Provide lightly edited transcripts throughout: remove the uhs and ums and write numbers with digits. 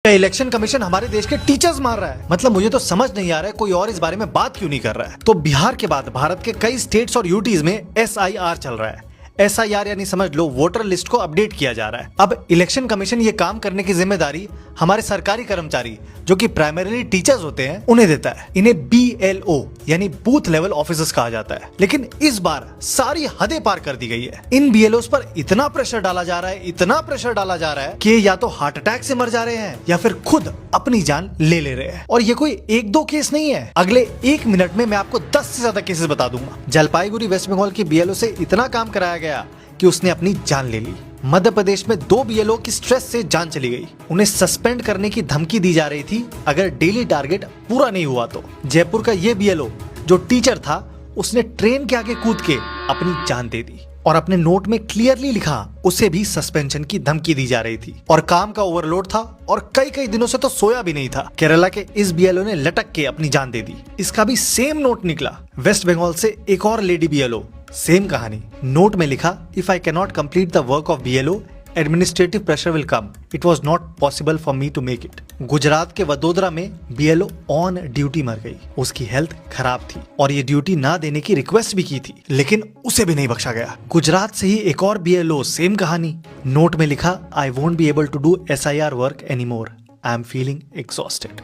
क्या election commission हमारे देश के टीचर्स मार रहा है? मतलब मुझे तो समझ नहीं आ रहा है कोई और इस बारे में बात क्यों नहीं कर रहा है। तो बिहार के बाद भारत के कई स्टेट्स और यूटीज में SIR चल रहा है। SIR यानी समझ लो वोटर लिस्ट को अपडेट किया जा रहा है। अब इलेक्शन कमीशन ये काम करने की जिम्मेदारी हमारे सरकारी कर्मचारी जो कि प्राइमरीली टीचर्स होते हैं उन्हें देता है। इन्हें BLO यानी बूथ लेवल ऑफिसर्स कहा जाता है। लेकिन इस बार सारी हदें पार कर दी गई है। इन BLOs पर इतना प्रेशर डाला जा रहा है, इतना प्रेशर डाला जा रहा है कि या तो हार्ट अटैक से मर जा रहे हैं या फिर खुद अपनी जान ले रहे हैं। और ये कोई एक दो केस नहीं है, अगले 1 मिनट में मैं आपको 10 से ज्यादा केसेस बता दूंगा। जलपाईगुड़ी वेस्ट बंगाल की BLO से इतना काम कराया गया कि उसने अपनी जान ले ली। मध्य प्रदेश में 2 BLO की स्ट्रेस से जान चली गई। उन्हें सस्पेंड करने की धमकी दी जा रही थी अगर डेली टारगेट पूरा नहीं हुआ तो। जयपुर का ये BLO जो टीचर था उसने ट्रेन के आगे कूद के अपनी जान दे दी और अपने नोट में क्लियरली लिखा उसे भी सस्पेंशन की धमकी दी जा रही थी। और काम का ओवरलोड था और कई दिनों से तो सोया भी नहीं था। केरला के इस BLO ने लटक के अपनी जान दे दी। इसका भी सेम नोट निकला। वेस्ट बंगाल से एक और लेडी BLO, सेम कहानी। नोट में लिखा if I can not complete the work of BLO administrative pressure will come, it was not possible for me to make it. Gujarat के वडोदरा में BLO ऑन ड्यूटी मर गई। उसकी हेल्थ खराब थी और ये ड्यूटी ना देने की रिक्वेस्ट भी की थी लेकिन उसे भी नहीं बख्शा गया। गुजरात से ही एक और BLO, सेम कहानी। नोट में लिखा I won't be able to do SIR work any more, I am feeling exhausted,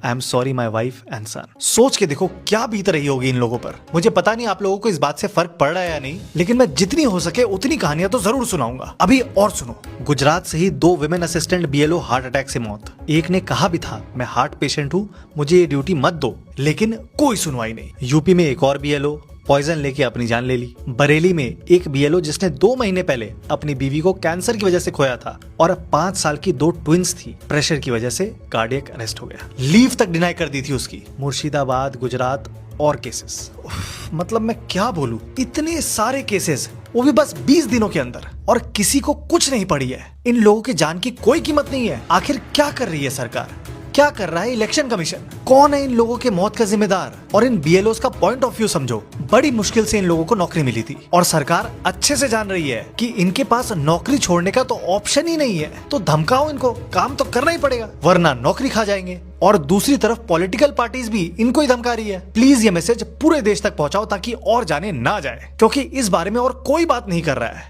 I am sorry my wife and son. सोच के देखो क्या बीत रही होगी इन लोगों पर। मुझे पता नहीं आप लोगों को इस बात से फर्क पड़ रहा है या नहीं, लेकिन मैं जितनी हो सके उतनी कहानियां तो जरूर सुनाऊंगा। अभी और सुनो। गुजरात से ही 2 women assistant BLO heart attack से मौत। एक ने कहा भी था मैं हार्ट पेशेंट हूँ, मुझे ये ड्यूटी मत दो, लेकिन कोई सुनवाई नहीं। यूपी में एक और BLO पॉइजन लेके अपनी जान ले ली। बरेली में एक BLO जिसने 2 महीने पहले अपनी बीवी को कैंसर की वजह से खोया था और 5 साल की 2 ट्विंस थी, प्रेशर की वजह से कार्डियक अरेस्ट हो गया। लीव तक डिनाई कर दी थी उसकी। मुर्शिदाबाद, गुजरात और केसेस, मतलब मैं क्या बोलूं, इतने सारे केसेस, वो भी बस 20 दिनों के अंदर, और किसी को कुछ नहीं पड़ी है। इन लोगों की जान की कोई कीमत नहीं है। आखिर क्या कर रही है सरकार, क्या कर रहा है इलेक्शन कमीशन? कौन है इन लोगों के मौत का जिम्मेदार? और इन BLOs का पॉइंट ऑफ व्यू समझो। बड़ी मुश्किल से इन लोगों को नौकरी मिली थी और सरकार अच्छे से जान रही है कि इनके पास नौकरी छोड़ने का तो ऑप्शन ही नहीं है। तो धमकाओ इनको, काम तो करना ही पड़ेगा वरना नौकरी खा जाएंगे। और दूसरी तरफ पॉलिटिकल पार्टीज भी इनको ही धमका रही है। प्लीज ये मैसेज पूरे देश तक पहुंचाओ ताकि और जाने ना जाए, क्योंकि इस बारे में और कोई बात नहीं कर रहा है।